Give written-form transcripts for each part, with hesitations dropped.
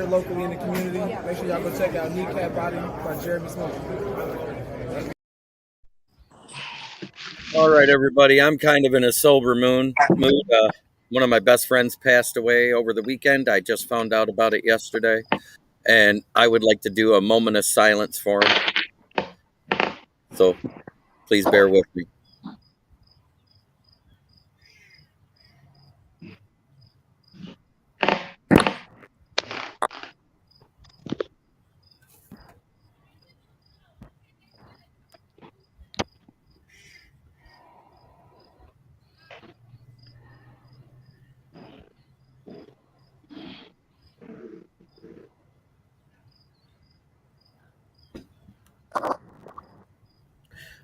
here locally in the community. Make sure y'all go check out Kneecap Body by Jeremy Smokin. All right, everybody. I'm kind of in a sober mood. One of my best friends passed away over the weekend. I just found out about it yesterday, and I would like to do a moment of silence for him. So please bear with me.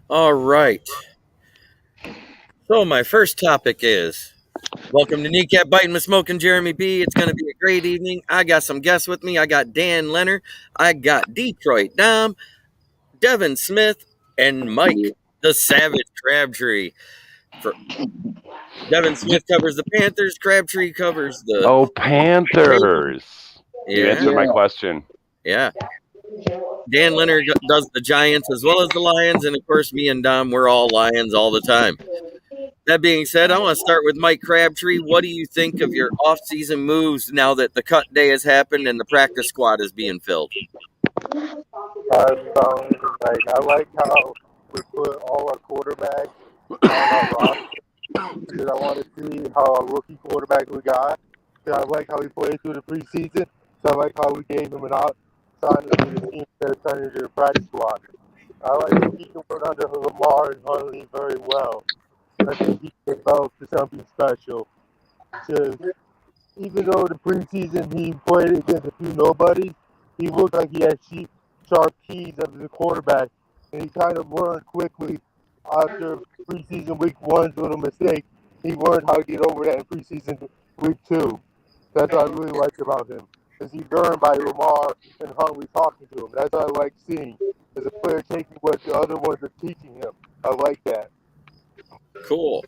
All right. So my first topic is, welcome to Kneecap Biting with Smokin' Jeremy B. It's going to be a great evening. I got some guests with me. I got Dan Leonard. I got Detroit Dom, Devin Smith, and Mike, the Savage Crabtree. Devin Smith covers the Panthers. Crabtree covers the Panthers. Yeah. You answered my question. Yeah. Dan Leonard does the Giants as well as the Lions, and of course, me and Dom, we're all Lions all the time. That being said, I want to start with Mike Crabtree. What do you think of your off-season moves now that the cut day has happened and the practice squad is being filled? I like how we put all our quarterbacks on our roster because I want to see how a rookie quarterback we got. I like how he played through the preseason. So I like how we gave him an outside of the team instead of turning into the practice squad. I like that he can work under Lamar and Huntley very well. I think he developed to something special. Because even though the preseason he played against a few nobodies, he looked like he had sharp keys as a quarterback, and he kind of learned quickly after preseason week one's little mistake. He learned how to get over that in preseason week two. That's what I really like about him. Is he learned by Lamar and Huntley talking to him. That's what I like seeing. As a player taking what the other ones are teaching him. I like that. Cool.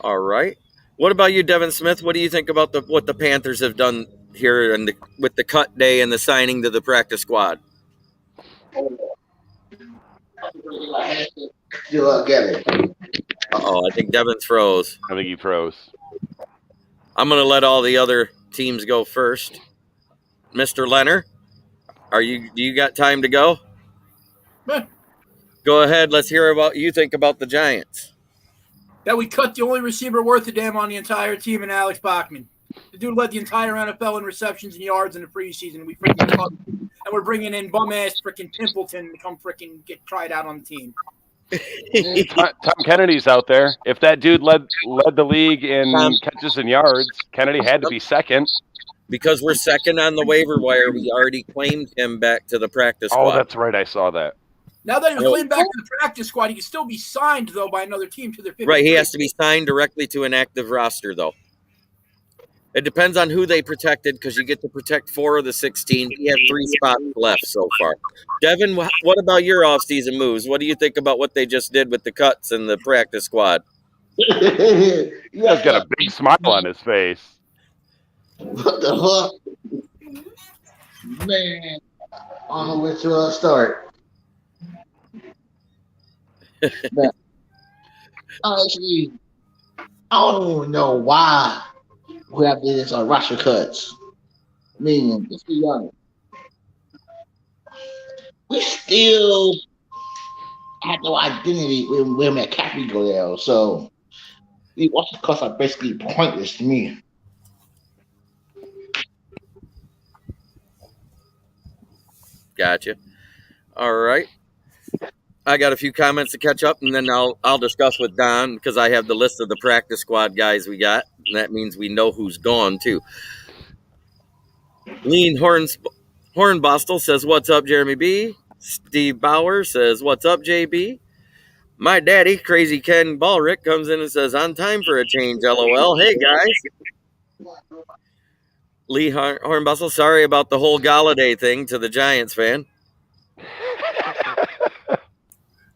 All right. What about you, Devin Smith? What do you think about what the Panthers have done here with the cut day and the signing to the practice squad? I think Devin froze. I think he froze. I'm going to let all the other teams go first. Mr. Leonard, do you got time to go? Go ahead. Let's hear what you think about the Giants. That we cut the only receiver worth a damn on the entire team in Alex Bachman. The dude led the entire NFL in receptions and yards in the preseason. We freaking cut him. And we're bringing in bum-ass freaking Pimpleton to come freaking get tried out on the team. Tom Kennedy's out there. If that dude led the league in catches and yards, Kennedy had to be second. Because we're second on the waiver wire, we already claimed him back to the practice squad. Oh, that's right. I saw that. Now that he was claimed back to the practice squad, he can still be signed, though, by another team to their 53. Right, he has to be signed directly to an active roster, though. It depends on who they protected, because you get to protect 4 of the 16. He had 3 spots left so far. Devin, what about your offseason moves? What do you think about what they just did with the cuts and the practice squad? He's got a big smile on his face. What the fuck? Man, I don't know where to start. Man, honestly, I don't know why we have this roster cuts. I mean, let's be honest. We still have no identity when McCaffrey go there. So, the roster cuts are basically pointless to me. Gotcha. All right. I got a few comments to catch up, and then I'll discuss with Don because I have the list of the practice squad guys we got, and that means we know who's gone too. Lean Hornbostel says, "What's up, Jeremy B?" Steve Bauer says, "What's up, JB?" My daddy, Crazy Ken Ballrick, comes in and says, "On time for a change, LOL." Hey guys. Lee Hornbustle, sorry about the whole Galladay thing to the Giants fan.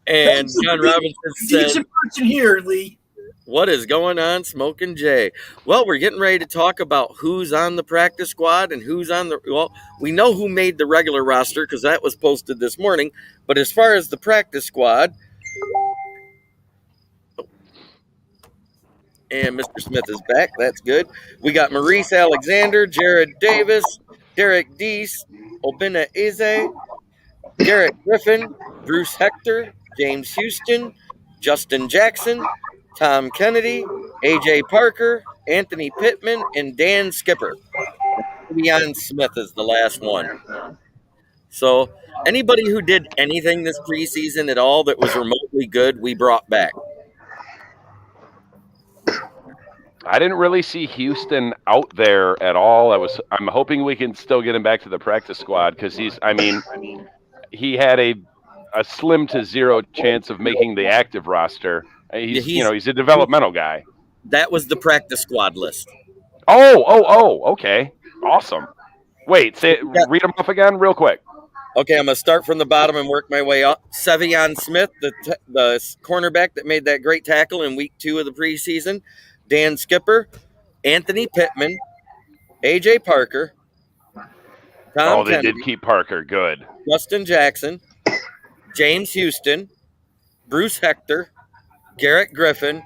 And John Robinson says, person here, Lee. What is going on, Smokin' Jay? Well, we're getting ready to talk about who's on the practice squad and who's on the. Well, we know who made the regular roster because that was posted this morning. But as far as the practice squad, and Mr. Smith is back. That's good. We got Maurice Alexander, Jared Davis, Derek Deese, Obina Eze, Garrett Griffin, Bruce Hector, James Houston, Justin Jackson, Tom Kennedy, AJ Parker, Anthony Pittman, and Dan Skipper. Leon Smith is the last one. So anybody who did anything this preseason at all that was remotely good, we brought back. I didn't really see Houston out there at all. I'm hoping we can still get him back to the practice squad because he had a slim to zero chance of making the active roster. He's a developmental guy. That was the practice squad list. Oh, okay. Awesome. Wait, read them off again real quick. Okay, I'm going to start from the bottom and work my way up. Sevion Smith, the cornerback that made that great tackle in week 2 of the preseason. Dan Skipper, Anthony Pittman, AJ Parker, Tom They Kennedy, did keep Parker. Good. Justin Jackson, James Houston, Bruce Hector, Garrett Griffin,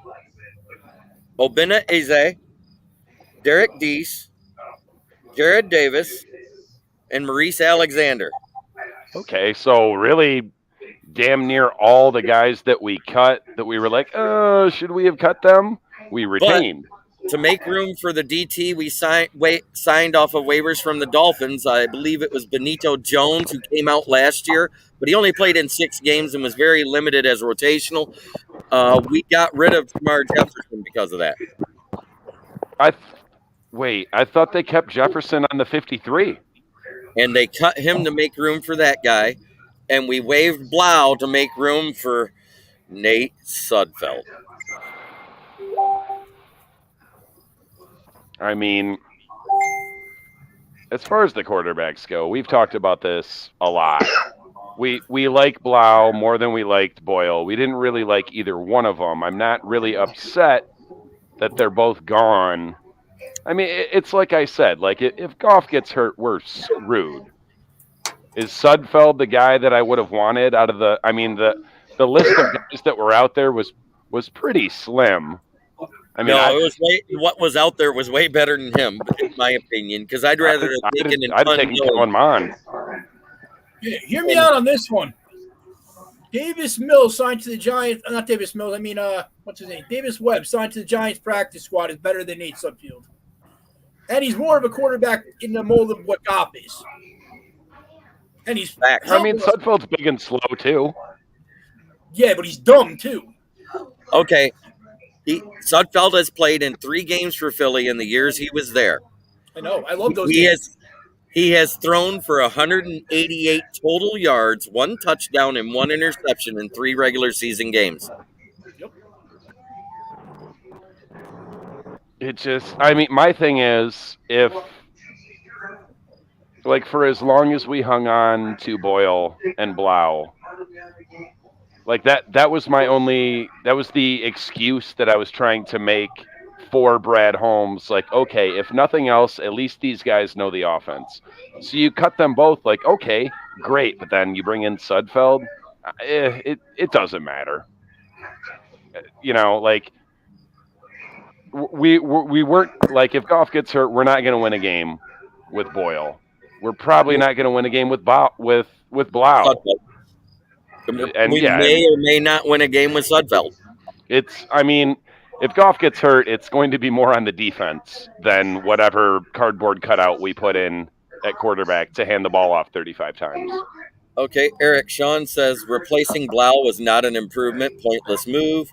Obina Eze, Derek Deese, Jared Davis, and Maurice Alexander. Okay, so really damn near all the guys that we cut that we were like, should we have cut them? We retained. But to make room for the DT, we signed off of waivers from the Dolphins. I believe it was Benito Jones who came out last year, but he only played in 6 games and was very limited as rotational. We got rid of Jamar Jefferson because of that. I thought they kept Jefferson on the 53. And they cut him to make room for that guy, and we waived Blau to make room for Nate Sudfeld. I mean, as far as the quarterbacks go, we've talked about this a lot. We like Blau more than we liked Boyle. We didn't really like either one of them. I'm not really upset that they're both gone. I mean, it's like I said, like if Goff gets hurt, we're screwed. Is Sudfeld the guy that I would have wanted out of the list of guys that were out there was pretty slim. I mean, what was out there was way better than him, in my opinion, because I'd rather have taken Kellen Mond. Yeah, hear me out on this one. Davis Mills signed to the Giants. Not Davis Mills. I mean, what's his name? Davis Webb signed to the Giants practice squad is better than Nate Sudfeld. And he's more of a quarterback in the mold of what Goff is. And he's back. I mean, Sudfeld's big and slow, too. Yeah, but he's dumb, too. Okay. Sudfeld has played in 3 games for Philly in the years he was there. I know. I love those games. He has thrown for 188 total yards, 1 touchdown, and 1 interception in 3 regular season games. Yep. My thing is, if, like, for as long as we hung on to Boyle and Blau, like that was the excuse that I was trying to make for Brad Holmes. Like, okay, if nothing else, at least these guys know the offense. So you cut them both, like, okay, great, but then you bring in Sudfeld, it doesn't matter. You know, like, we weren't, like, if Goff gets hurt, we're not going to win a game with Boyle. We're probably not going to win a game with Blau. And we may or may not win a game with Sudfeld. If Goff gets hurt, it's going to be more on the defense than whatever cardboard cutout we put in at quarterback to hand the ball off 35 times. Okay, Eric Sean says replacing Blau was not an improvement, pointless move.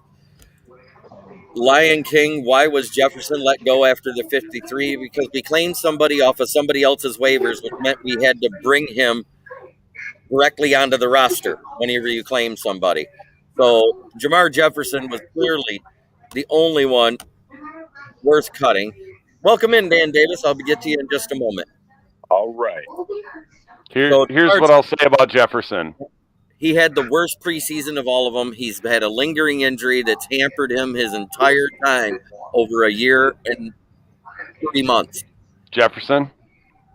Lion King, why was Jefferson let go after the 53? Because we claimed somebody off of somebody else's waivers, which meant we had to bring him directly onto the roster whenever you claim somebody. So Jamar Jefferson was clearly the only one worth cutting. Welcome in, Dan Davis. I'll get to you in just a moment. All right. Here's what I'll say about Jefferson. he had the worst preseason of all of them. He's had a lingering injury that's hampered him his entire time over a year and 3 months. Jefferson?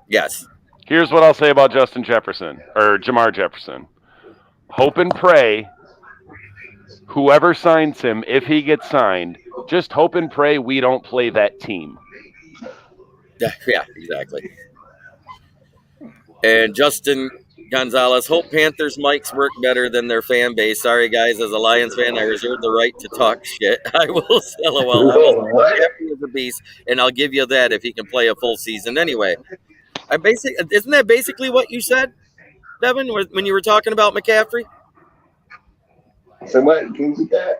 Yes. Here's what I'll say about Justin Jefferson, or Jamar Jefferson. Hope and pray whoever signs him, if he gets signed, just hope and pray we don't play that team. Yeah, exactly. And Justin Gonzalez, hope Panthers mics work better than their fan base. Sorry, guys, as a Lions fan, I reserve the right to talk shit. I will LOL. McCaffrey is a beast, and I'll give you that if he can play a full season. Anyway, isn't that basically what you said, Devin, when you were talking about McCaffrey? So what? Can you repeat that?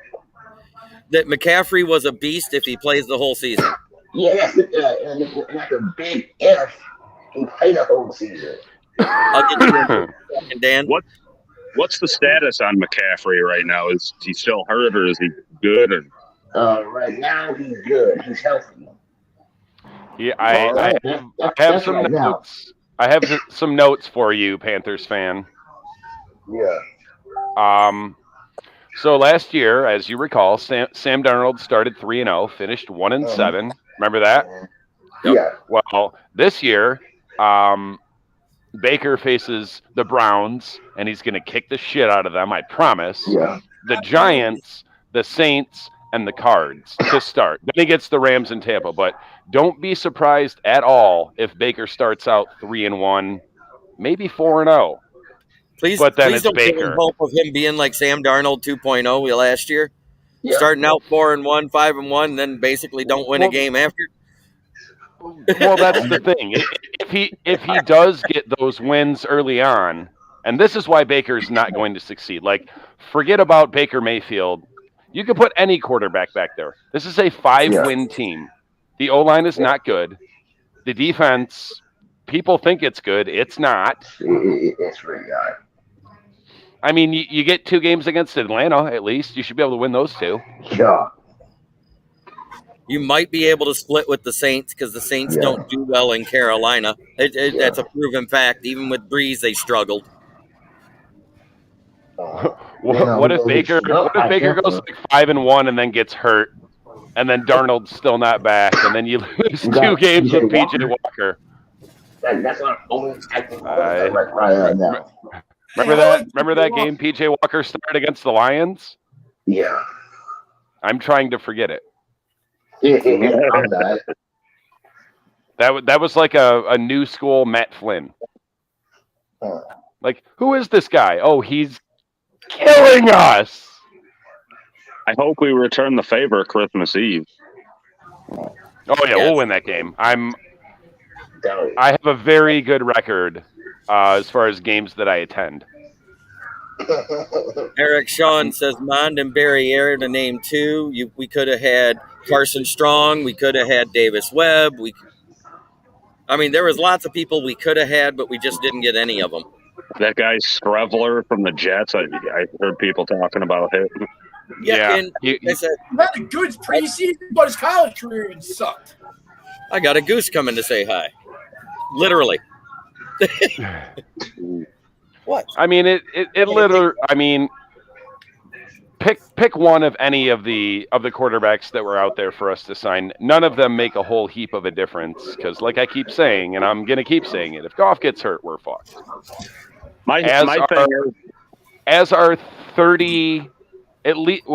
That McCaffrey was a beast if he plays the whole season. Yeah, that's a big if he played the whole season. I'll get you in second, Dan. What's the status on McCaffrey right now? Is he still hurt or is he good? Or Right now he's good. He's healthy. Yeah, I have some right now. notes. I have some notes for you, Panthers fan. Yeah. So last year, as you recall, Sam Darnold started 3-0, finished 1-7. Remember that? Yeah. Well, this year, Baker faces the Browns, and he's going to kick the shit out of them, I promise. Yeah. The Giants, the Saints, and the Cards to start. Then he gets the Rams and Tampa. But don't be surprised at all if Baker starts out 3-1, maybe 4-0. Please, But then please it's don't give Baker. him hope of him being like Sam Darnold 2.0 last year. Yeah. Starting out 4-1, 5-1, and then basically don't win a game after. Well, that's the thing. If he does get those wins early on, and this is why Baker's not going to succeed. Like, forget about Baker Mayfield. You can put any quarterback back there. This is a 5-win team. The O-line is not good. The defense, people think it's good. It's not. It's really good. I mean, you get 2 games against Atlanta, at least. You should be able to win those 2. Yeah. You might be able to split with the Saints because the Saints don't do well in Carolina. That's a proven fact. Even with Breeze, they struggled. What if Baker goes like 5-1 and then gets hurt, and then Darnold's still not back, and then you lose 2 games with PJ Walker? That's not only right now. Remember that game PJ Walker started against the Lions? Yeah. I'm trying to forget it. I'm not. That was like a new school Matt Flynn. Like, who is this guy? Oh, he's killing us. I hope we return the favor Christmas Eve. Oh yeah, we'll win that game. I have a very good record as far as games that I attend. Eric Sean says Mond and Barry Air to name 2. We could have had Carson Strong. We could have had Davis Webb. I mean, there was lots of people we could have had, but we just didn't get any of them. That guy Skrevler from the Jets, I heard people talking about him. Yeah. And I said, He had a good preseason, but his college career even sucked. I got a goose coming to say hi. Literally. What? I mean, it literally. I mean, pick one of any of the quarterbacks that were out there for us to sign. None of them make a whole heap of a difference because, like I keep saying, and I'm gonna keep saying it, if Goff gets hurt, we're fucked. As are 30, at least,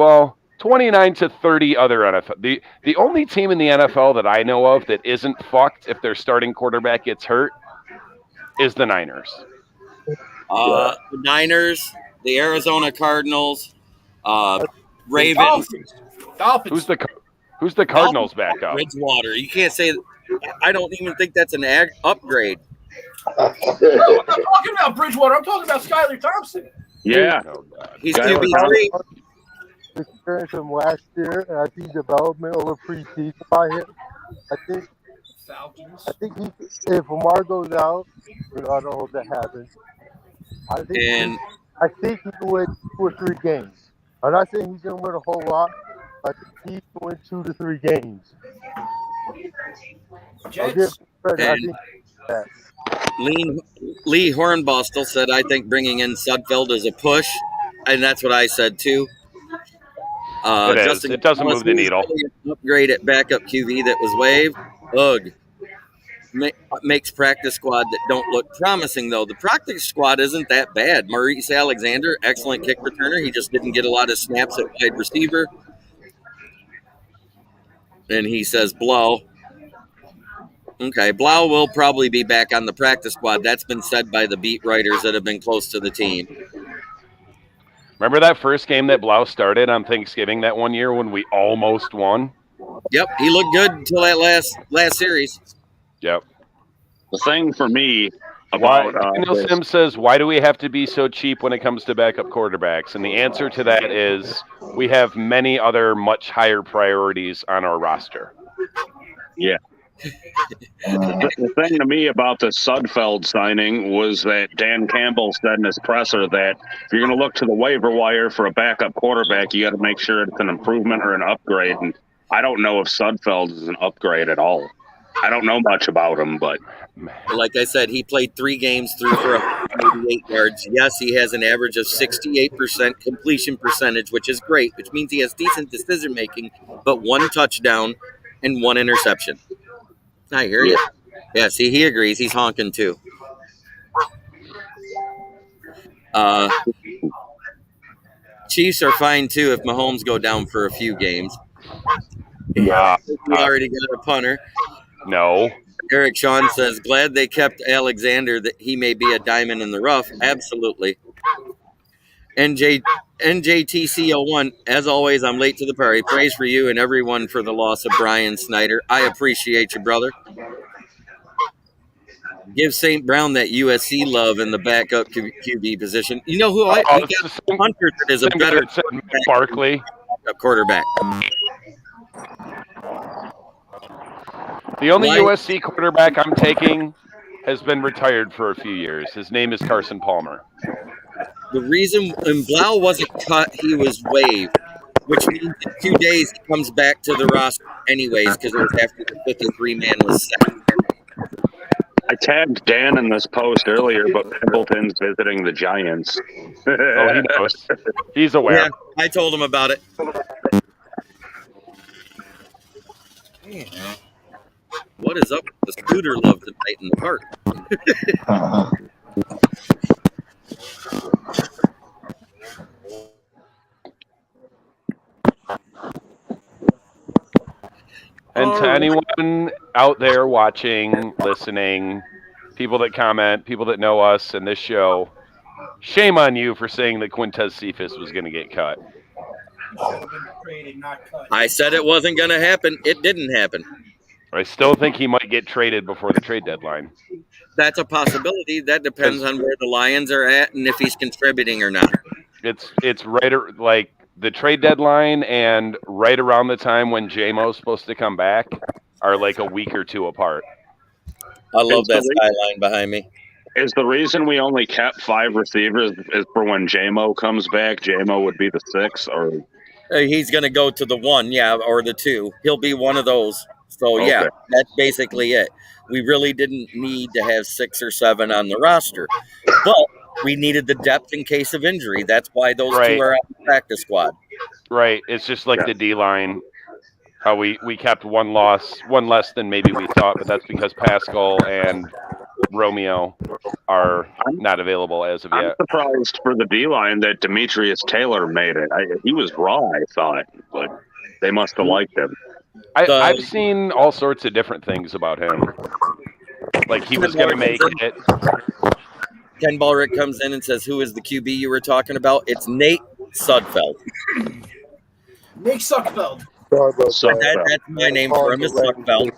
29 to 30 other NFL. The only team in the NFL that I know of that isn't fucked if their starting quarterback gets hurt is the Niners. The Niners, the Arizona Cardinals, Ravens. Dolphins. Who's the Cardinals backup? Bridgewater. You can't say. I don't even think that's an upgrade. No, I'm not talking about Bridgewater. I'm talking about Skylar Thompson. Yeah. Oh, God. He's QB3. Experience from last year, and I see development over preseason by him. Falcons. I think if Lamar goes out, I don't hope that happens. I think he can win 2 or 3 games. I'm not saying he's going to win a whole lot, but I think he can win 2 to 3 games. Jets. Lee Hornbostel said, I think bringing in Sudfeld is a push, and that's what I said too. It is. Justin It doesn't Gonzalez, move the who is needle. really an upgrade at backup QB that was waived. Ugh. Makes practice squad that don't look promising, though. The practice squad isn't that bad. Maurice Alexander, excellent kick returner. He just didn't get a lot of snaps at wide receiver. And he says Blau. Okay, Blau will probably be back on the practice squad. That's been said by the beat writers that have been close to the team. Remember that first game that Blau started on Thanksgiving that one year when we almost won? Yep, he looked good until that last series. Yep. The thing for me Why? about Daniel this, Sims says, why do we have to be so cheap when it comes to backup quarterbacks? And the answer to that is we have many other much higher priorities on our roster. yeah. The thing to me about the Sudfeld signing was that Dan Campbell said in his presser that if you're going to look to the waiver wire for a backup quarterback, you got to make sure it's an improvement or an upgrade. And I don't know if Sudfeld is an upgrade at all. I don't know much about him, but like I said, he played 3 games, threw for 188 yards. Yes, he has an average of 68% completion percentage, which is great, which means he has decent decision making, but 1 touchdown and 1 interception. I hear you. Yeah, see, he agrees. He's honking too. Chiefs are fine too if Mahomes go down for a few games. We already got a punter. No. Eric Sean says, glad they kept Alexander, that he may be a diamond in the rough. Absolutely. NJTC01, as always, I'm late to the party. Praise for you and everyone for the loss of Brian Snyder. I appreciate you, brother. Give St. Brown that USC love in the backup QB position. You know who we got Hunter that is a better Barkley quarterback. The only USC quarterback I'm taking has been retired for a few years. His name is Carson Palmer. The reason when Blau wasn't cut, he was waived, which means in 2 days he comes back to the roster anyways because it was after the 53-man was set. I tagged Dan in this post earlier, but Pimpleton's visiting the Giants. Oh, he knows. He's aware. Yeah, I told him about it. Man, what is up with the scooter love tonight in the park? And to anyone out there watching, listening, people that comment, people that know us and this show, shame on you for saying that Quintez Cephas was going to get cut. I said it wasn't going to happen. It didn't happen. I still think he might get traded before the trade deadline. That's a possibility. That depends on where the Lions are at and if he's contributing or not. It's right like the trade deadline and right around the time when JMO's supposed to come back are like a week or 2 apart. I love that skyline behind me. Is the reason we only kept 5 receivers is for when JMO comes back? JMO would be the 6, or he's going to go to the 1, yeah, or the 2. He'll be one of those. So okay. Yeah, that's basically it. We really didn't need to have 6 or 7 on the roster, but we needed the depth in case of injury. That's why those 2 are on the practice squad. Right. It's just like the D-line, how we kept 1 less than maybe we thought, but that's because Pascal and Romeo are not available as of yet. I'm surprised for the D-line that Demetrius Taylor made it. He was raw, I thought, but they must have liked him. I've seen all sorts of different things about him. Like he was going to make it. Ken Ballrick comes in and says, who is the QB you were talking about? It's Nate Sudfeld. Nick Sudfeld. That's my name for him, is Sudfeld.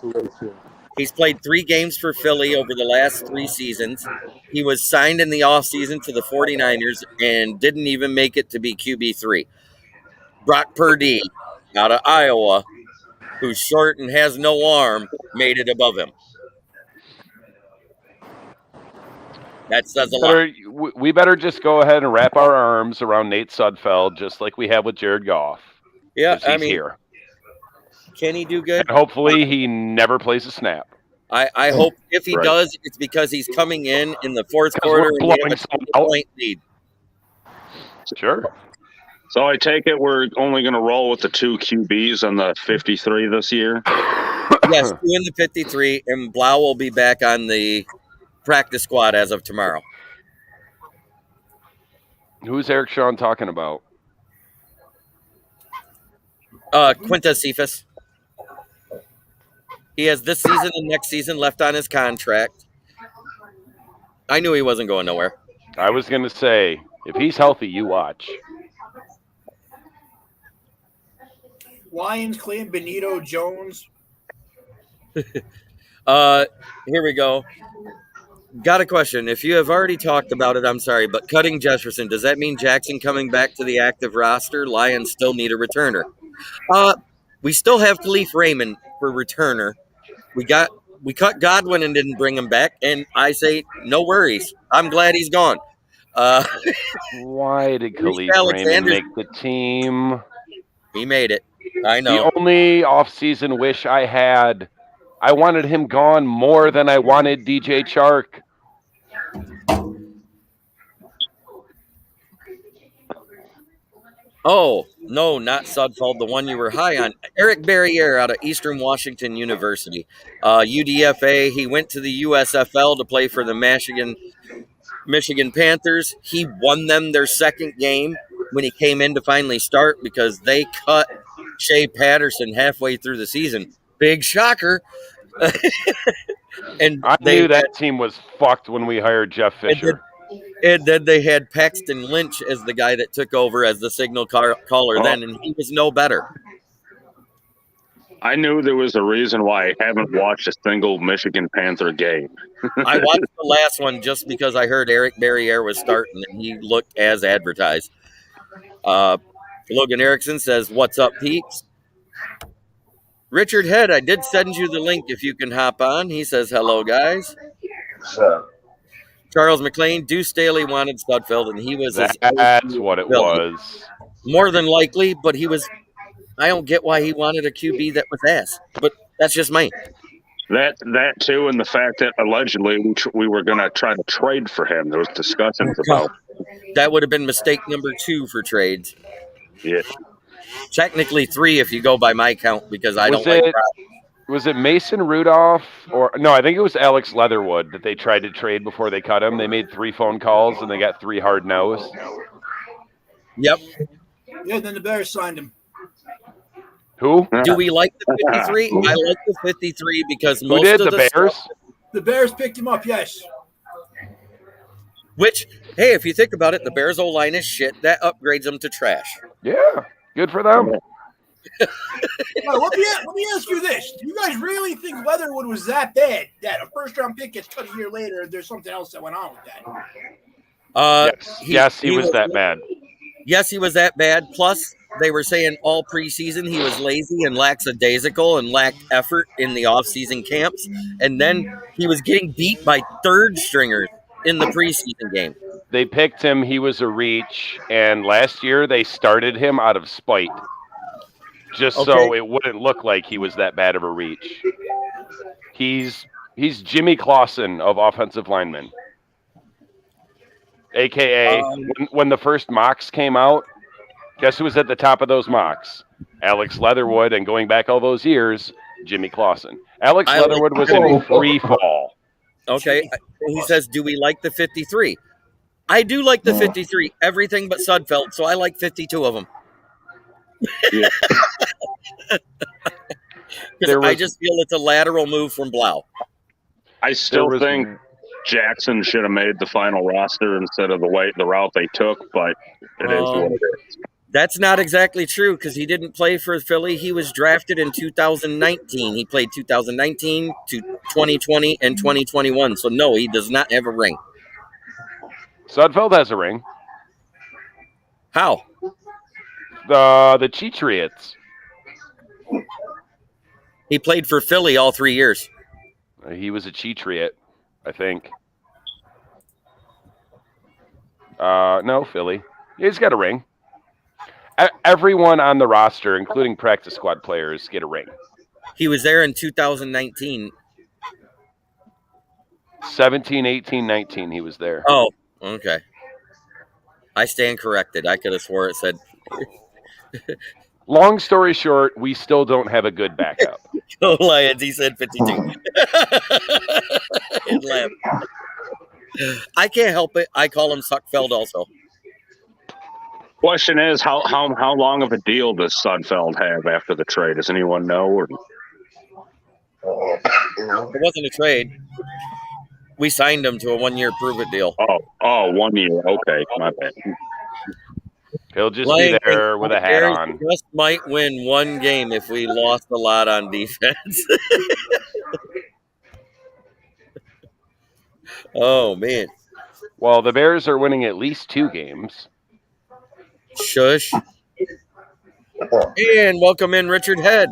He's played 3 games for Philly over the last 3 seasons. He was signed in the offseason to the 49ers and didn't even make it to be QB3. Brock Purdy out of Iowa, who's short and has no arm, made it above him. That says a lot. We better just go ahead and wrap our arms around Nate Sudfeld, just like we have with Jared Goff. Yeah, I mean, here. Can he do good? And hopefully he never plays a snap. I hope if he Right. does, it's because he's coming in the fourth Because quarter we're and we have blowing a someone out. 20-point lead. Sure. So I take it we're only going to roll with the 2 QBs on the 53 this year. Yes, 2 in the 53, and Blau will be back on the practice squad as of tomorrow. Who's Eric Sean talking about? Quintus Cephas. He has this season and next season left on his contract. I knew he wasn't going nowhere. I was going to say, if he's healthy, you watch. Lions claim Benito Jones. Here we go. Got a question. If you have already talked about it, I'm sorry, but cutting Jefferson, does that mean Jackson coming back to the active roster? Lions still need a returner. We still have Khalif Raymond for returner. We cut Godwin and didn't bring him back, and I say no worries. I'm glad he's gone. Why did Khalif Raymond make the team? He made it. I know. The only offseason wish I had, I wanted him gone more than I wanted DJ Chark. Oh, no, not Sudfeld, the one you were high on. Eric Barriere out of Eastern Washington University. UDFA, he went to the USFL to play for the Michigan Panthers. He won them their second game when he came in to finally start because they cut Shea Patterson halfway through the season. Big shocker. And I knew that team was fucked when we hired Jeff Fisher. And then they had Paxton Lynch as the guy that took over as the signal caller then, and he was no better. I knew there was a reason why I haven't watched a single Michigan Panther game. I watched the last one just because I heard Eric Barriere was starting, and he looked as advertised. Logan Erickson says, "What's up, peeps?" Richard Head, I did send you the link if you can hop on. He says, "Hello, guys." Charles McLean, Deuce Staley wanted Studfeld, and he was That's what it was. More than likely, but he was. I don't get why he wanted a QB that was ass, but that's just me. That too, and the fact that allegedly we were going to try to trade for him. There was discussions about that. Would have been mistake number 2 for trades. Yeah, technically 3 if you go by my count because I don't like. That. Was it Mason Rudolph or no? I think it was Alex Leatherwood that they tried to trade before they cut him. They made 3 phone calls and they got 3 hard no's. Yep. Yeah, then the Bears signed him. Who? Do we like the 53? I like the 53 because most did of the Bears? The Bears picked him up, yes. Which, hey, if you think about it, the Bears O-line is shit. That upgrades them to trash. Yeah, good for them. Well, let me ask you this. Do you guys really think Leatherwood was that bad that a first-round pick gets cut a year later and there's something else that went on with that? Yes, he was that bad. Yes, he was that bad. Plus, they were saying all preseason he was lazy and lackadaisical and lacked effort in the offseason camps. And then he was getting beat by third stringers in the preseason game. They picked him. He was a reach. And last year they started him out of spite. Just so it wouldn't look like he was that bad of a reach. He's Jimmy Clausen of offensive linemen. AKA, when the first mocks came out, guess who was at the top of those mocks? Alex Leatherwood, and going back all those years, Jimmy Clausen. Alex Leatherwood was in free fall. Okay. He says, do we like the 53? I do like the 53, everything but Sudfeld, so I like 52 of them. Yeah. I just feel it's a lateral move from Blau. I still think Jackson should have made the final roster instead of the route they took, but it is what it is. That's not exactly true because he didn't play for Philly. He was drafted in 2019. He played 2019 to 2020 and 2021. So, no, he does not have a ring. Sudfeld has a ring. How? The Cheatriots. He played for Philly all 3 years. He was a Cheatriot, I think. No, Philly. He's got a ring. Everyone on the roster, including practice squad players, get a ring. He was there in 2019. 17, 18, 19, he was there. Oh, okay. I stand corrected. I could have swore it said Long story short, we still don't have a good backup. go Lions. He said 52. It laughed. I can't help it. I call him Suckfeld also. Question is, how long of a deal does Sudfeld have after the trade? Does anyone know? Or It wasn't a trade. We signed him to a 1-year prove-it deal. oh, 1 year. Okay, my bad. He'll just Lions be there with a hat Bears on. just might win one game if we lost a lot on defense. Oh, man. Well, the Bears are winning at least 2 games. Shush. And welcome in Richard Head.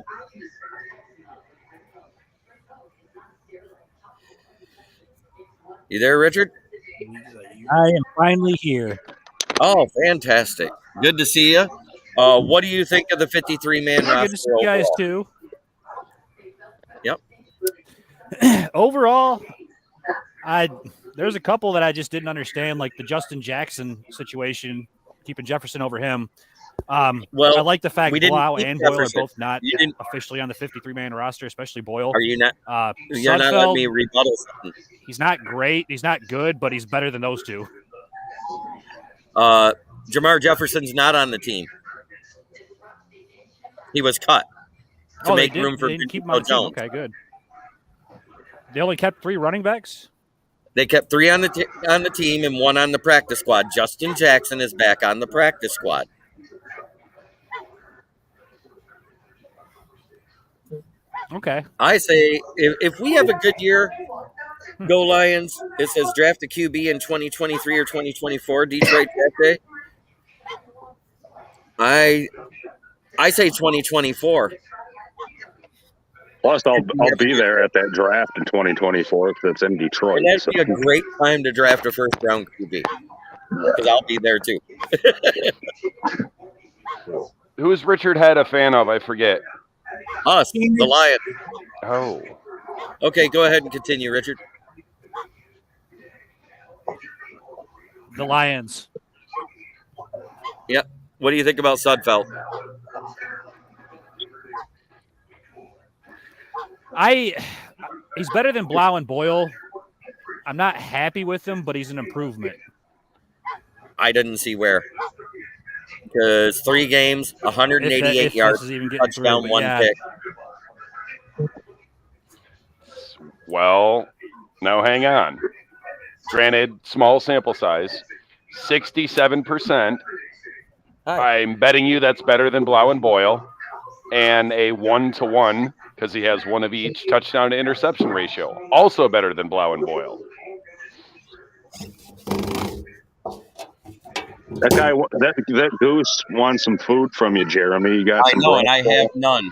You there, Richard? I am finally here. Oh, fantastic. Good to see you. What do you think of the 53-man roster? Good to see you guys, too. Yep. Overall, there's a couple that I just didn't understand, like the Justin Jackson situation, keeping Jefferson over him. Well, I like the fact Blau keep and Boyle are Jefferson. both not You didn't- officially on the 53-man roster, especially Boyle. Are you not? You're not letting Sudfeld, me rebuttal something. he's not great. He's not good, but he's better than those two. Jamar Jefferson's not on the team. He was cut to they make didn't- room for they didn't keep him on Benito the team. Jones. Okay, good. They only kept 3 running backs? They kept 3 on the team and 1 on the practice squad. Justin Jackson is back on the practice squad. Okay. I say if we have a good year, go Lions. It says draft a QB in 2023 or 2024, Detroit draft day. I say 2024. Plus, I'll be there at that draft in 2024 because it's in Detroit. And that'd be a great time to draft a first-round QB because I'll be there too. Who is Richard Head a fan of? I forget. Us, the Lions. Oh. Okay, go ahead and continue, Richard. The Lions. Yep. What do you think about Sudfeld? He's better than Blau and Boyle. I'm not happy with him, but he's an improvement. I didn't see where. Because 3 games, 188 if yards, this is even getting touchdown, through, but 1 yeah. pick. Well, now hang on. Granted, small sample size, 67%. I'm betting you that's better than Blau and Boyle, and a 1-to-1 because he has 1 of each touchdown to interception ratio, also better than Blau and Boyle. That guy, that goose wants some food from you, Jeremy. You got I some know, and I bread? have none.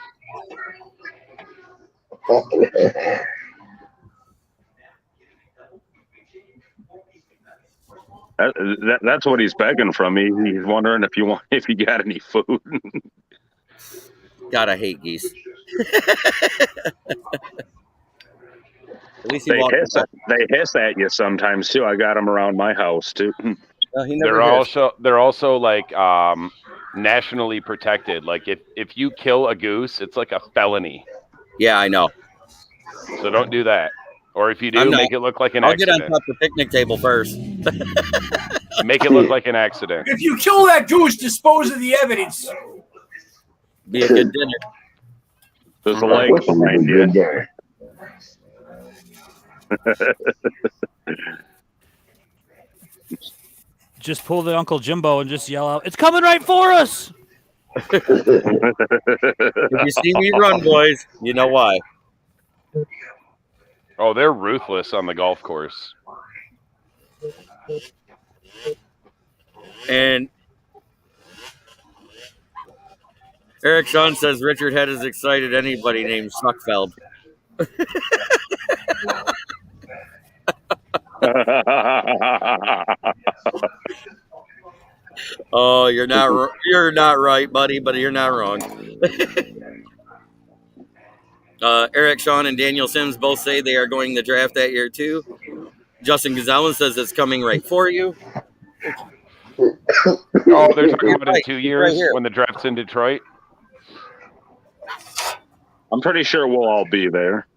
That's what he's begging from me. He's wondering if you got any food. God, I hate geese. At least They hiss at you sometimes too. I got them around my house too. They're also like nationally protected. Like if you kill a goose, it's like a felony. Yeah, I know. So don't do that. Or if you do, make it look like an I'll accident. get on top of the picnic table first. Make it look like an accident. If you kill that goose, dispose of the evidence. Be a good dinner. There's a lake behind you. Just pull the Uncle Jimbo and just yell out, "It's coming right for us!" If you see me run, boys, you know why. Oh, they're ruthless on the golf course. And Eric Sean says Richard Head is excited anybody named Suckfeld. Oh, you're not right, buddy, but you're not wrong. Eric Sean and Daniel Sims both say they are going to draft that year too. Justin Gonzalez says it's coming right for you. Oh, they're talking about in 2 years right here. when the draft's in Detroit. I'm pretty sure we'll all be there.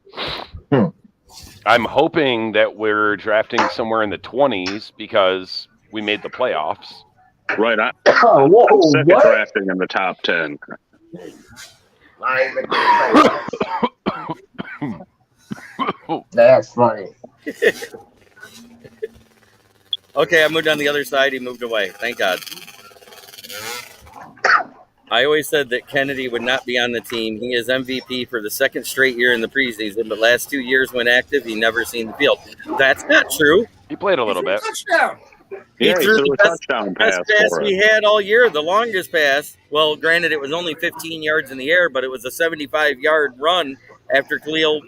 I'm hoping that we're drafting somewhere in the 20s because we made the playoffs. Right. I'm Whoa, sick of what? drafting in the top 10. That's funny. Okay, I moved on the other side. He moved away. Thank God. I always said that Kennedy would not be on the team. He is MVP for the second straight year in the preseason, but last 2 years when active, he never seen the field. That's not true. He played a little bit. Touchdown. He Yeah, he threw threw the a best touchdown pass pass for we it. had all year, the longest pass. Well, granted, it was only 15 yards in the air, but it was a 75-yard run after Khalil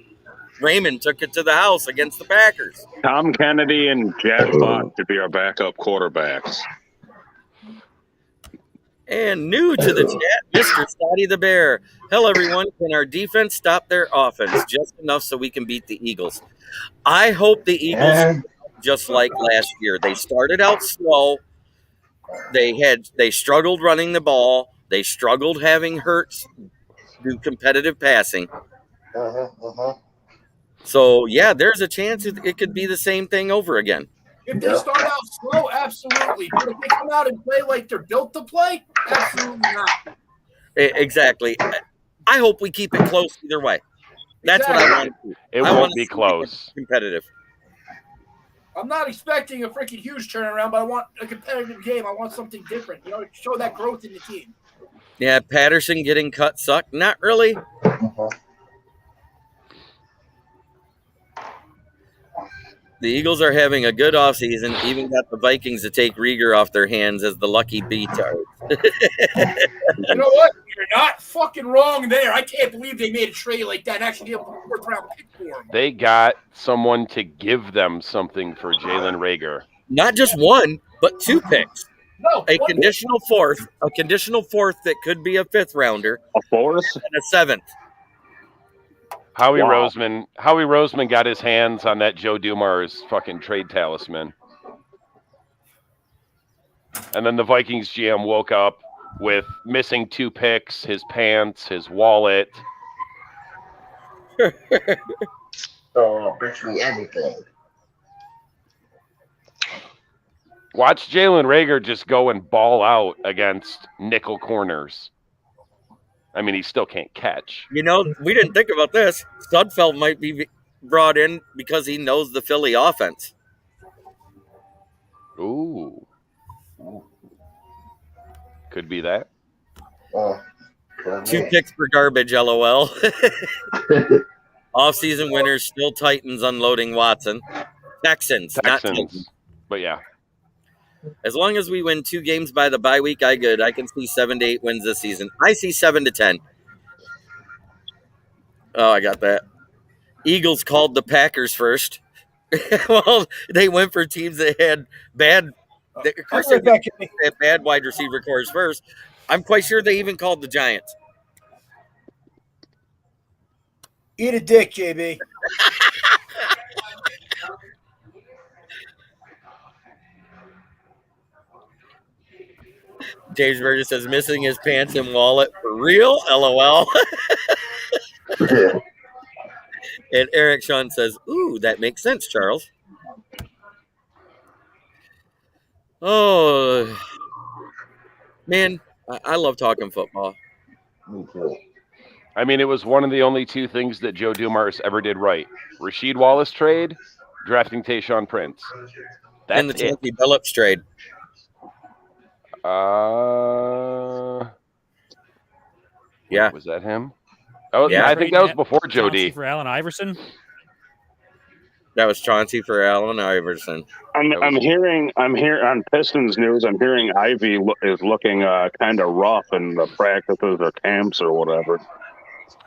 Raymond took it to the house against the Packers. Tom Kennedy and Jack Bond should be our backup quarterbacks. And new to the chat, Mr. Scotty the Bear. Hello, everyone. Can our defense stop their offense just enough so we can beat the Eagles? I hope the Eagles, just like last year, they started out slow. They struggled running the ball. They struggled having Hurts do competitive passing. So, yeah, there's a chance it could be the same thing over again. If they start out slow, absolutely. But if they come out and play like they're built to play, absolutely not. Exactly. I hope we keep it close either way. That's what I want to do. It won't be close. Competitive. I'm not expecting a freaking huge turnaround, but I want a competitive game. I want something different. You know, show that growth in the team. Yeah, Patterson getting cut sucked. Not really. The Eagles are having a good offseason. Even got the Vikings to take Rieger off their hands as the lucky B-tard. You know what? You're not fucking wrong there. I can't believe they made a trade like that and actually give a fourth-round pick for him. They got someone to give them something for Jalen Reagor. Not just one, but 2 picks. No, A conditional fourth that could be a 5th rounder. A fourth? And a 7th. Howie Roseman got his hands on that Joe Dumars fucking trade talisman. And then the Vikings GM woke up with missing 2 picks, his pants, his wallet. So basically everything. Watch Jalen Reagor just go and ball out against nickel corners. I mean, he still can't catch. You know, we didn't think about this. Sudfeld might be brought in because he knows the Philly offense. Ooh. Could be that. 2 picks for garbage, LOL. Off-season winners, still Titans unloading Watson. Texans, not Titans. But yeah. As long as we win 2 games by the bye week, I can see 7 to 8 wins this season. I see 7 to 10. Oh, I got that. Eagles called the Packers first. Well, they went for teams that had bad wide receiver cores first. I'm quite sure they even called the Giants. Eat a dick, JB. James Burgess says missing his pants and wallet for real. LOL. And Eric Sean says, "Ooh, that makes sense, Charles." Oh, man, I love talking football. Me too. I mean, it was one of the only 2 things that Joe Dumars ever did right. Rasheed Wallace trade, drafting Tayshaun Prince. That's and the Timothy Billups trade. Yeah. Was that him? I think that was before Joe D. For Allen Iverson. That was Chauncey for Allen Iverson. I'm hearing on Pistons news. I'm hearing Ivy is looking kind of rough in the practices or camps or whatever.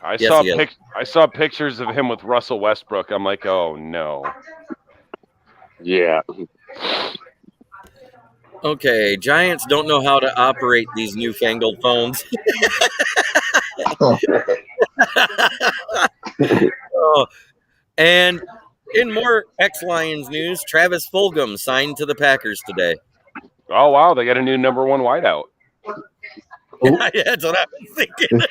I saw pictures of him with Russell Westbrook. I'm like, oh no. Yeah. Okay, Giants don't know how to operate these newfangled phones. Oh, and In more ex-Lions news, Travis Fulgham signed to the Packers today. Oh wow, they got a new number 1 wideout. That's what I was thinking.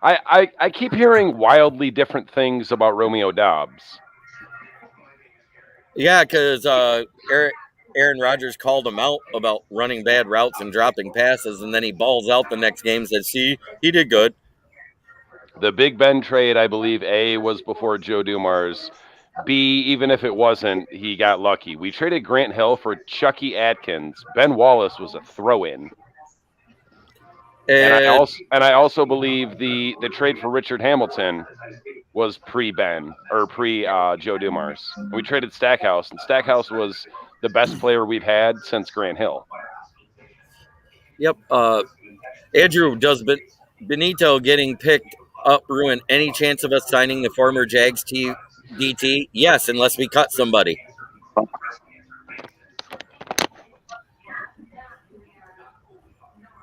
I keep hearing wildly different things about Romeo Doubs. Yeah, because Aaron Rodgers called him out about running bad routes and dropping passes, and then he balls out the next game and said, see, he did good. The Big Ben trade, I believe, A, was before Joe Dumars. B, even if it wasn't, he got lucky. We traded Grant Hill for Chucky Atkins. Ben Wallace was a throw-in. And I also believe the trade for Richard Hamilton was pre-Ben or pre-Joe Dumars. We traded Stackhouse, and Stackhouse was the best player we've had since Grant Hill. Yep. Andrew, does Benito getting picked up ruin any chance of us signing the former Jags DT? Yes, unless we cut somebody.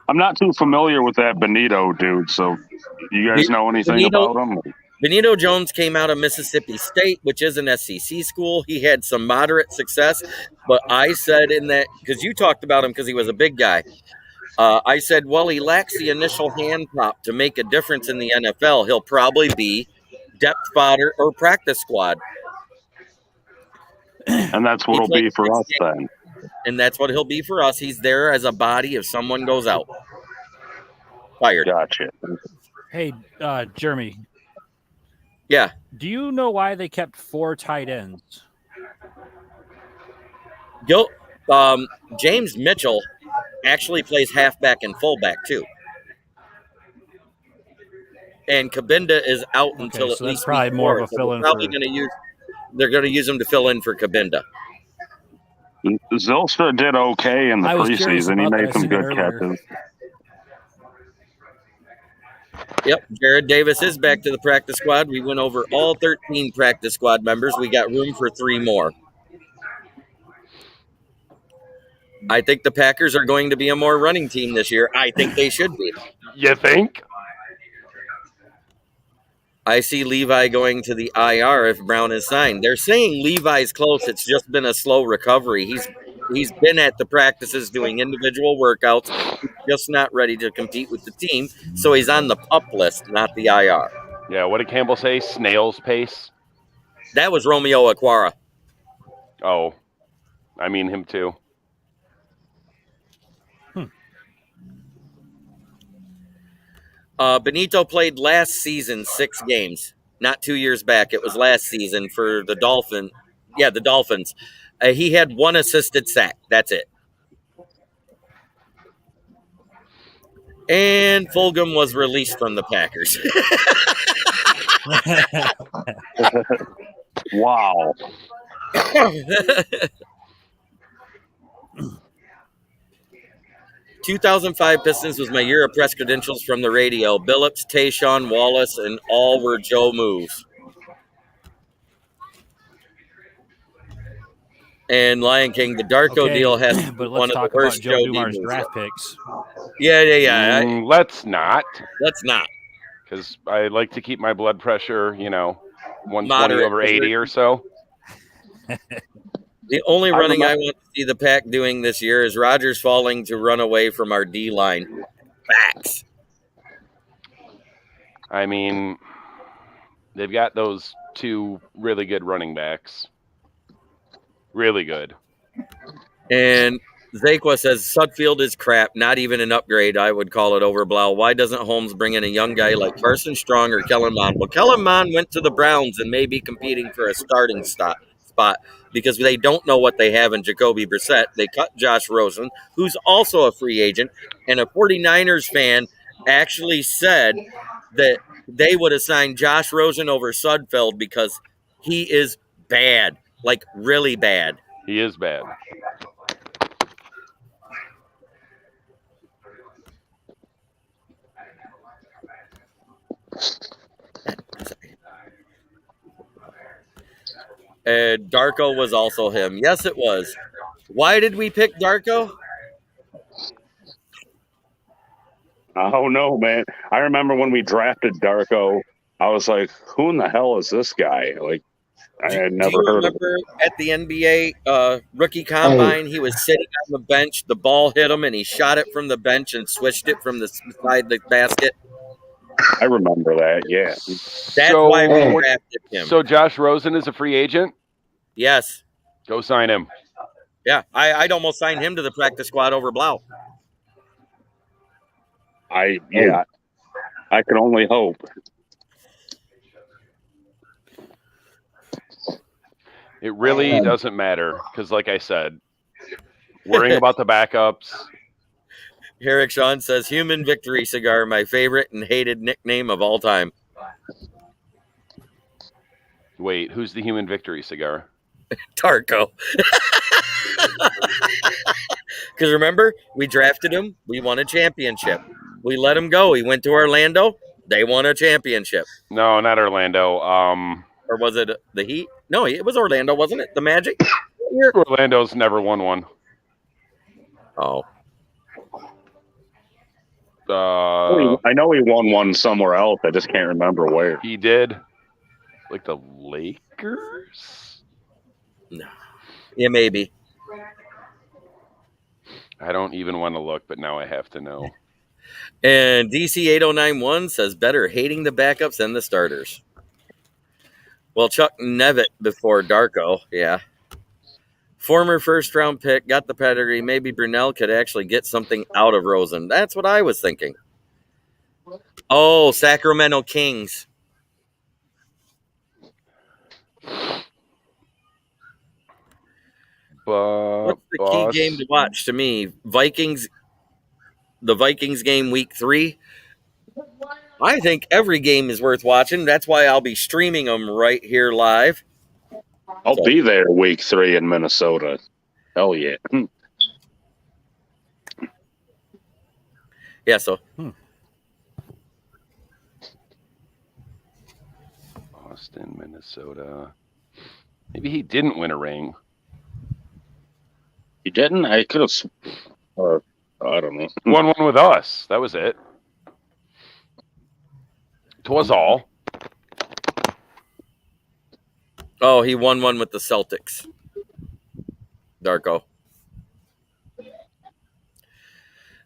I'm not too familiar with that Benito dude, so you guys know anything about him? Benito Jones came out of Mississippi State, which is an SEC school. He had some moderate success, but I said in that, because you talked about him because he was a big guy, I said, well, he lacks the initial hand pop to make a difference in the NFL. He'll probably be depth fodder or practice squad. And that's what it'll be for us then. And that's what he'll be for us. He's there as a body if someone goes out. Fired. Gotcha. Hey, Jeremy. Yeah. Do you know why they kept 4 tight ends? James Mitchell actually plays halfback and fullback too. And Kabinda is out until at least probably more of a fill-in. They're going to use him to fill in for Kabinda. Zylstra did okay in the preseason. He made some good catches. Yep, Jared Davis is back to the practice squad. We went over all 13 practice squad members. We got room for 3 more. I think the Packers are going to be a more running team this year. I think they should be. You think? I see Levi going to the IR if Brown is signed. They're saying Levi's close. It's just been a slow recovery. He's been at the practices doing individual workouts. He's just not ready to compete with the team. So he's on the PUP list, not the IR. Yeah, what did Campbell say? Snail's pace? That was Romeo Aquara. Oh, I mean him too. Benito played last season 6 games, not 2 years back. It was last season for the Dolphins. Yeah, the Dolphins. He had 1 assisted sack. That's it. And Fulgham was released from the Packers. Wow. 2005 Pistons was my year of press credentials from the radio. Billups, Tayshaun, Wallace, and all were Joe moves. And Lion King, the Darko deal has one of the worst Joe Dumars draft picks. Yeah. Let's not. Because I like to keep my blood pressure, 120 moderate over 80 or so. The only running I want to see the Pack doing this year is Rodgers falling to run away from our D-line. Facts. I mean, they've got those 2 really good running backs. Really good. And Zakwa says Sudfield is crap, not even an upgrade. I would call it over Blau. Why doesn't Holmes bring in a young guy like Carson Strong or Kellen Mond? Well, Kellen Mond went to the Browns and may be competing for a starting spot because they don't know what they have in Jacoby Brissett. They cut Josh Rosen, who's also a free agent, and a 49ers fan actually said that they would have signed Josh Rosen over Sudfeld because he is bad, like really bad. He is bad. Darko was also him. Yes, it was. Why did we pick Darko? Oh, no, man. I remember when we drafted Darko, I was like, who in the hell is this guy? Like, I had Do never you heard of it. remember at the NBA rookie combine, he was sitting on the bench, the ball hit him, and he shot it from the bench and swished it from the side of the basket? I remember that. Yeah. That's why we So, drafted him. so Josh Rosen is a free agent? Yes. Go sign him. Yeah, I'd almost sign him to the practice squad over Blau. I can only hope. It really doesn't matter because, like I said, worrying about the backups. Herrick Sean says, Human Victory Cigar, my favorite and hated nickname of all time. Wait, who's the Human Victory Cigar? Tarko. Because remember, we drafted him. We won a championship. We let him go. He went to Orlando. They won a championship. No, not Orlando. Or was it the Heat? No, it was Orlando, wasn't it? The Magic? Orlando's never won one. Oh. I know he won one somewhere else. I just can't remember where. He did. Like the Lakers? No. Yeah, maybe. I don't even want to look, but now I have to know. And DC8091 says, better hating the backups than the starters. Well, Chuck Nevitt before Darko, yeah. Former first-round pick, got the pedigree. Maybe Brunell could actually get something out of Rosen. That's what I was thinking. Oh, Sacramento Kings. What's the key game to watch to me? Vikings, the Vikings game week 3. I think every game is worth watching. That's why I'll be streaming them right here live. I'll be there week 3 in Minnesota. Hell yeah. Yeah, so. Boston, Minnesota. Maybe he didn't win a ring. He didn't? I could have. I don't know. Won one with us. That was it. Twas all. Oh, he won one with the Celtics. Darko.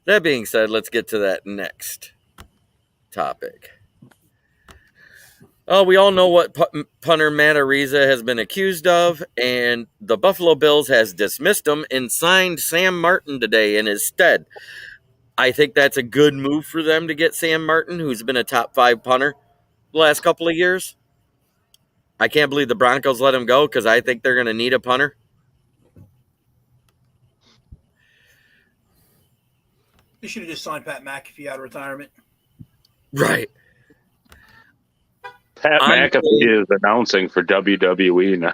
That being said, let's get to that next topic. Oh, we all know what punter Matt Ariza has been accused of, and the Buffalo Bills has dismissed him and signed Sam Martin today in his stead. I think that's a good move for them to get Sam Martin, who's been a top 5 punter the last couple of years. I can't believe the Broncos let him go because I think they're going to need a punter. They should have just signed Pat McAfee out of retirement. Right. Pat McAfee is announcing for WWE now.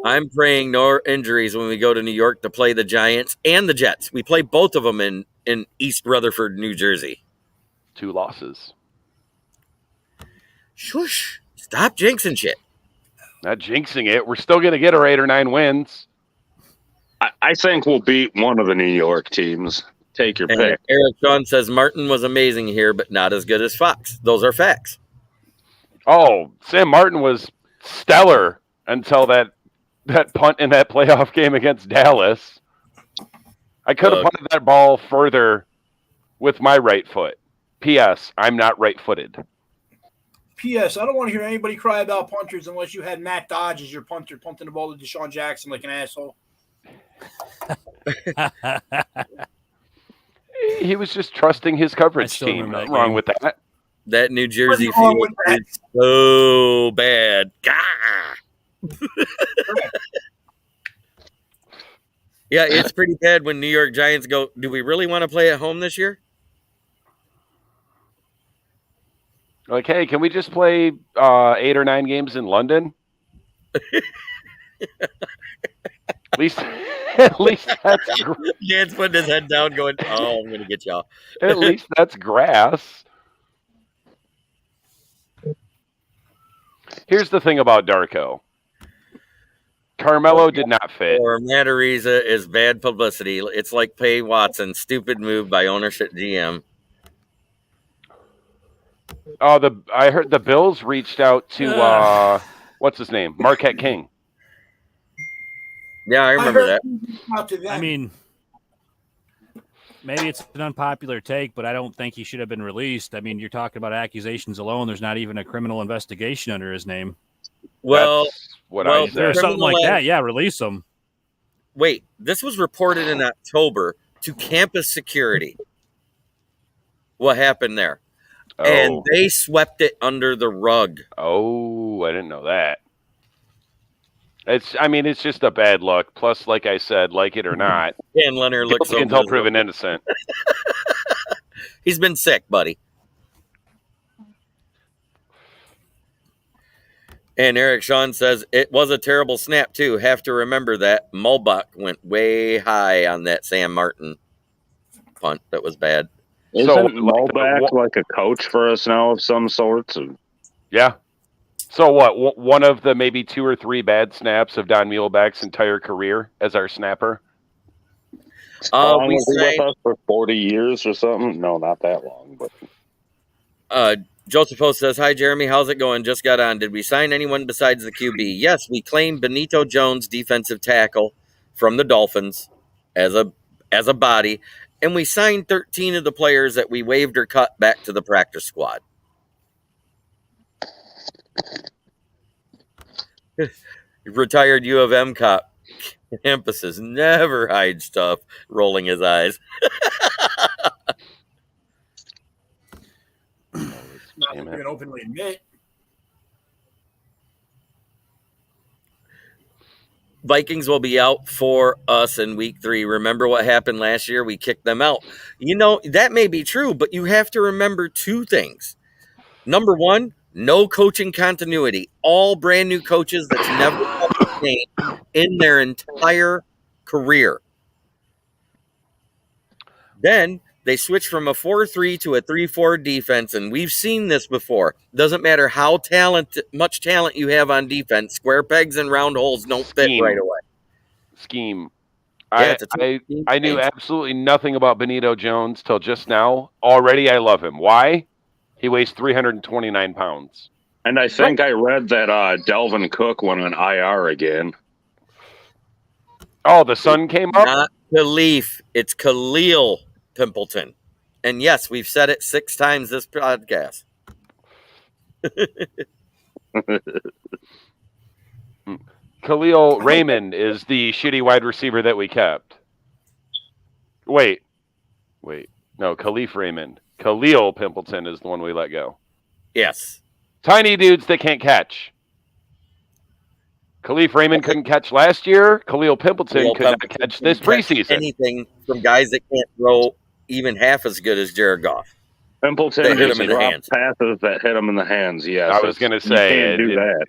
I'm praying no injuries when we go to New York to play the Giants and the Jets. We play both of them in East Rutherford, New Jersey. 2 losses. Shush. Stop jinxing shit. Not jinxing it. We're still going to get our 8 or 9 wins. I think we'll beat one of the New York teams. Take your pick. Eric Sean says Martin was amazing here, but not as good as Fox. Those are facts. Oh, Sam Martin was stellar until that punt in that playoff game against Dallas. I could have punted that ball further with my right foot. P.S. I'm not right-footed. P.S. I don't want to hear anybody cry about punters unless you had Matt Dodge as your punter punting the ball to Deshaun Jackson like an asshole. He was just trusting his coverage team. Nothing wrong with that. That New Jersey field is so bad. Yeah, it's pretty bad when New York Giants go, do we really want to play at home this year? Like, hey, can we just play 8 or 9 games in London? At least that's Dan's putting his head down going, oh, I'm going to get y'all. At least that's grass. Here's the thing about Darko. Carmelo did not fit. Or Matt Ariza is bad publicity. It's like Pay Watson. Stupid move by ownership GM. Oh, I heard the Bills reached out to what's his name? Marquette King. Yeah, I remember that. I mean, maybe it's an unpopular take, but I don't think he should have been released. I mean, you're talking about accusations alone. There's not even a criminal investigation under his name. Well, That's what I If there's said. something like that, yeah, release him. Wait, this was reported in October to campus security. What happened there? Oh. And they swept it under the rug. Oh, I didn't know that. It's just a bad look. Plus, like I said, like it or not, Dan Leonard looks so until miserable. proven innocent. He's been sick, buddy. And Eric Sean says, it was a terrible snap, too. Have to remember that. Mulbach went way high on that Sam Martin punt. That was bad. Isn't So, Mulbach like a coach for us now of some sorts? Yeah. So what? One of the maybe 2 or 3 bad snaps of Don Muehlbach's entire career as our snapper? We was he signed, with us for 40 years or something? No, not that long. But Joseph Post says, hi, Jeremy. How's it going? Just got on. Did we sign anyone besides the QB? Yes, we claimed Benito Jones, defensive tackle from the Dolphins, as a body. And we signed 13 of the players that we waived or cut back to the practice squad. Retired U of M cop campuses never hide stuff, rolling his eyes. Not that you can openly admit. Vikings will be out for us in week 3. Remember what happened last year? We kicked them out. You know, that may be true, but you have to remember 2 things. Number 1, no coaching continuity. All brand new coaches that's never had a game in their entire career. Then they switch from a 4-3 to a 3-4 defense, and we've seen this before. Doesn't matter how much talent you have on defense, square pegs and round holes don't fit right away. Scheme. Yeah, I knew absolutely nothing about Benito Jones till just now. Already I love him. Why? He weighs 329 pounds. And I think I read that Delvin Cook went on IR again. Oh, the sun came up? Not Khalif. It's Khalil Pimpleton. And yes, we've said it 6 times this podcast. Khalil Raymond is the shitty wide receiver that we kept. Wait. No, Khalif Raymond. Khalil Pimpleton is the one we let go. Yes. Tiny dudes that can't catch. Khalif Raymond couldn't catch last year. Khalil Pimpleton could not catch this preseason. Anything from guys that can't throw even half as good as Jared Goff. Pimpleton just dropped passes that hit him in the hands. Yes, I was going to say, you can't do that.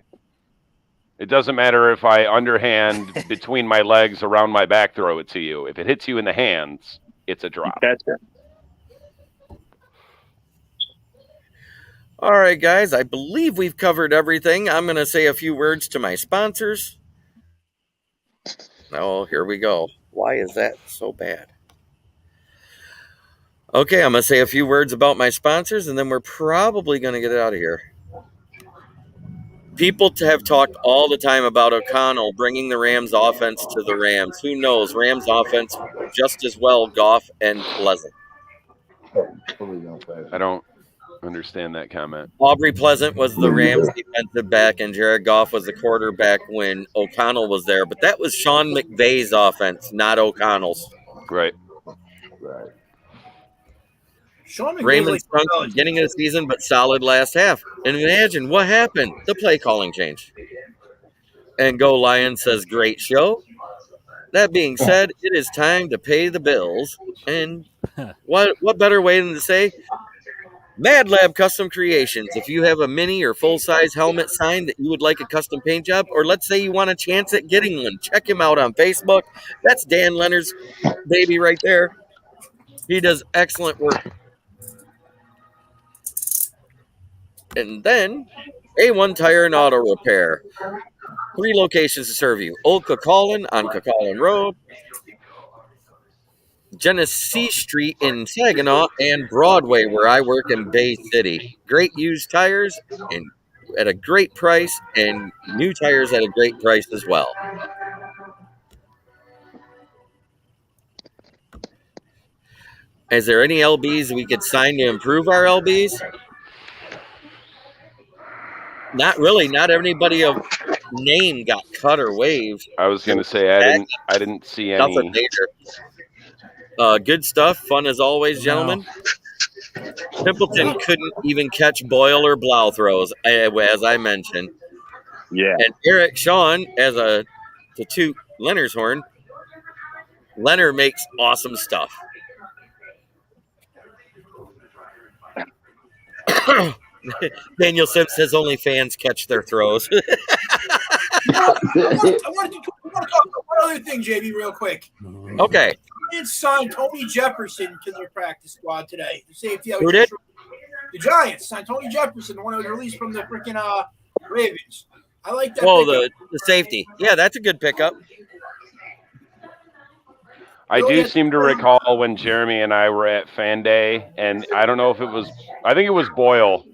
It doesn't matter if I underhand between my legs around my back throw it to you. If it hits you in the hands, it's a drop. Catch it. All right, guys, I believe we've covered everything. I'm going to say a few words to my sponsors. Oh, here we go. Why is that so bad? Okay, I'm going to say a few words about my sponsors, and then we're probably going to get out of here. People have talked all the time about O'Connell bringing the Rams offense to the Rams. Who knows? Rams offense just as well, Goff and Pleasant. I don't understand that comment. Aubrey Pleasant was the Rams defensive back, and Jared Goff was the quarterback when O'Connell was there. But that was Sean McVay's offense, not O'Connell's. Right. Raymond stunk at the beginning of the season, but solid last half. And imagine what happened. The play calling changed. And Go Lions says, great show. That being said, it is time to pay the bills. And what better way than to say, Mad Lab Custom Creations. If you have a mini or full-size helmet sign that you would like a custom paint job, or let's say you want a chance at getting one, check him out on Facebook. That's Dan Leonard's baby right there. He does excellent work. And then, A1 Tire and Auto Repair. 3 locations to serve you. Old Coquitlam on Coquitlam Road, Genesee Street in Saginaw, and Broadway, where I work in Bay City. Great used tires and at a great price and new tires at a great price as well. Is there any LBs we could sign to improve our LBs? Not really. Not everybody of name got cut or waived. I was going to say I didn't see any. Nothing major. Good stuff. Fun as always, gentlemen. Templeton couldn't even catch Boyle or Blau throws, as I mentioned. Yeah. And Eric Sean, to toot Leonard's horn, Leonard makes awesome stuff. Daniel Sims says only fans catch their throws. I want to talk about one other thing, JB, real quick. Okay. They did sign Tony Jefferson to their practice squad today. The safety. Who did? The Giants signed Tony Jefferson, the one that was released from the freaking Ravens. I like that. Oh, the safety. Yeah, that's a good pickup. I do seem to recall when Jeremy and I were at Fan Day, and I don't know if I think it was Boyle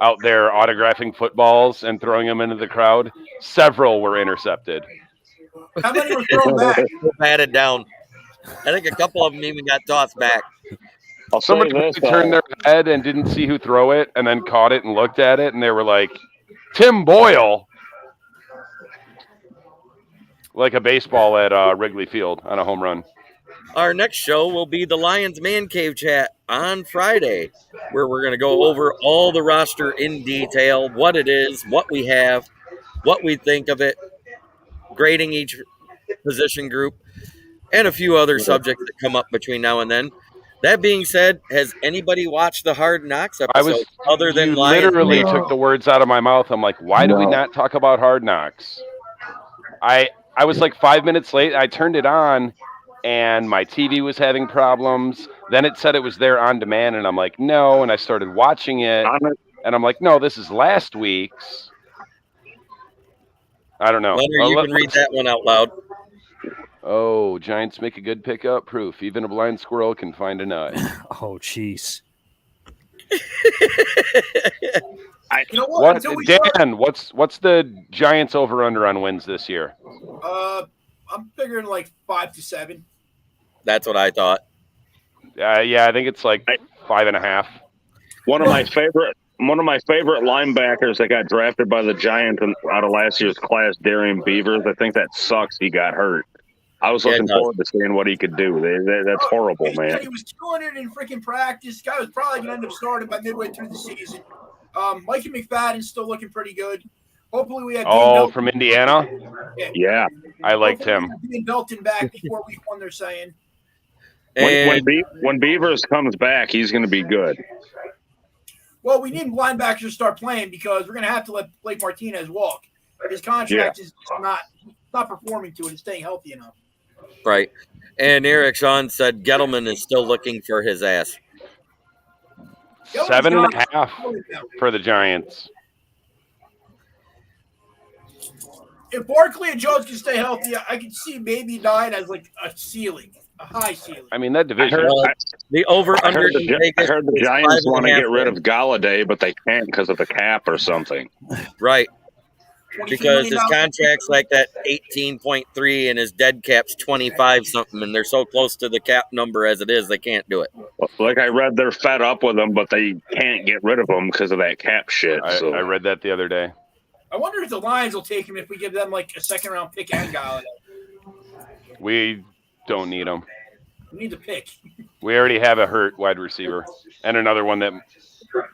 out there autographing footballs and throwing them into the crowd. Several were intercepted. How many were thrown back? Batted down. I think a couple of them even got tossed back. Somebody turned their head and didn't see who throw it, and then caught it and looked at it, and they were like, Tim Boyle. Like a baseball at Wrigley Field on a home run. Our next show will be the Lions Man Cave Chat on Friday, where we're going to go over all the roster in detail, what it is, what we have, what we think of it, grading each position group, and a few other subjects that come up between now and then. That being said, has anybody watched the Hard Knocks episode other than Lions? Literally took the words out of my mouth. I'm like, why do we not talk about Hard Knocks? I was like 5 minutes late. I turned it on, and my TV was having problems. Then it said it was there on demand, and I'm like, no. And I started watching it, and I'm like, no, this is last week's. I don't know. Leonard, you can read that one out loud. Oh, Giants make a good pickup. Proof. Even a blind squirrel can find a nut. Oh, jeez. You know what? Dan, what's the Giants over-under on wins this year? I'm figuring like 5 to 7. That's what I thought. Yeah, I think it's like 5.5. One of my favorite linebackers that got drafted by the Giants out of last year's class, Darian Beavers. I think that sucks. He got hurt. I was looking forward to seeing what he could do. That's horrible, man. He was killing it in freaking practice. Guy was probably going to end up starting by midway through the season. Mikey McFadden's still looking pretty good. Hopefully we have from Indiana? Yeah. I liked him. Dean Belton back before week 1, they're saying. When Beavers comes back, he's going to be good. Well, we need linebackers to start playing because we're going to have to let Blake Martinez walk. His contract is not performing to it and staying healthy enough. Right. And Eric Sean said Gettleman is still looking for his ass. 7.5 for the Giants. If Barkley and Jones can stay healthy, I can see maybe 9 as like a ceiling, a high ceiling. I mean, that division. The over-under. I heard the Giants want to get rid of Galladay, but they can't because of the cap or something. Right. Because his contract's like that 18.3 and his dead cap's 25 something, and they're so close to the cap number as it is, they can't do it. Like I read, they're fed up with him, but they can't get rid of him because of that cap shit. I read that the other day. I wonder if the Lions will take him if we give them like a second-round pick and Galladay. We don't need him. We need the pick. We already have a hurt wide receiver and another one that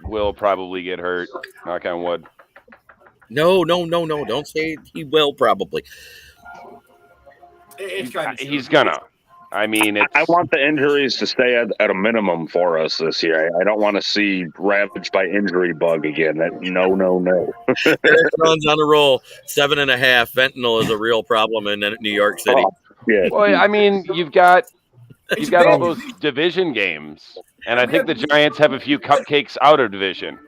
will probably get hurt. Knock on wood. No. Don't say he will probably. He's gonna. I mean, I want the injuries to stay at a minimum for us this year. I don't want to see ravaged by injury bug again. No. Eric runs on a roll. 7.5. Fentanyl is a real problem in New York City. Oh, yeah. Well, I mean, you've got all those division games, and I think the Giants have a few cupcakes out of division.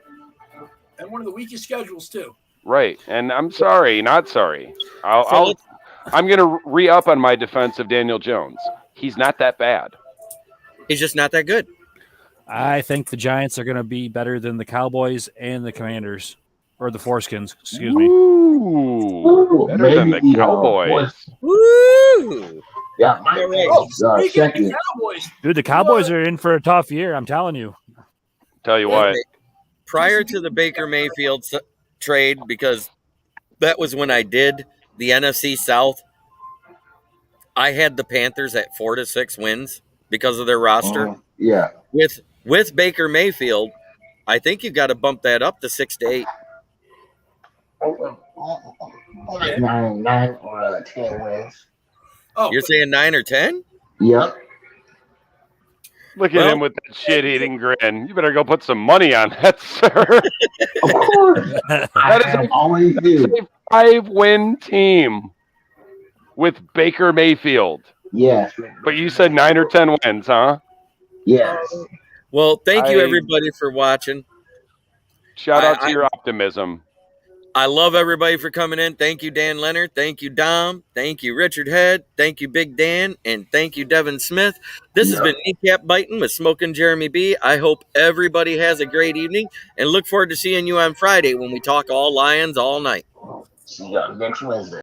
And one of the weakest schedules too. Right, and I'm sorry, not sorry. I'm going to re-up on my defense of Daniel Jones. He's not that bad. He's just not that good. I think the Giants are going to be better than the Cowboys and the Commanders. or the Foreskins. Excuse me. Ooh, better than the Cowboys. Woo! Yeah, All right. Speaking of second. the Cowboys, Dude, the Cowboys are in for a tough year. I'm telling you. Tell you what, Okay. Prior to the Baker Mayfield trade, because that was when I did the NFC South, I had the Panthers at 4 to 6 wins because of their roster. Yeah. With Baker Mayfield, I think you got to bump that up to 6 to 8. Like 9 or 10 wins. oh, You're saying 9 or 10? Yep. look at Well- him with that shit-eating grin. You better go put some money on that, sir. Of course. I always do. That's a 5-win team with Baker Mayfield. Yes. But you said 9 or 10 wins, huh? Yes. Well, thank you I- everybody for watching. Shout out to I- your optimism. I love everybody for coming in. Thank you, Dan Leonard. Thank you, Dom. Thank you, Richard Head. Thank you, Big Dan. And thank you, Devin Smith. This has been Kneecap Biting with Smokin' Jeremy B. I hope everybody has a great evening and look forward to seeing you on Friday when we talk all Lions all night. See you next Wednesday.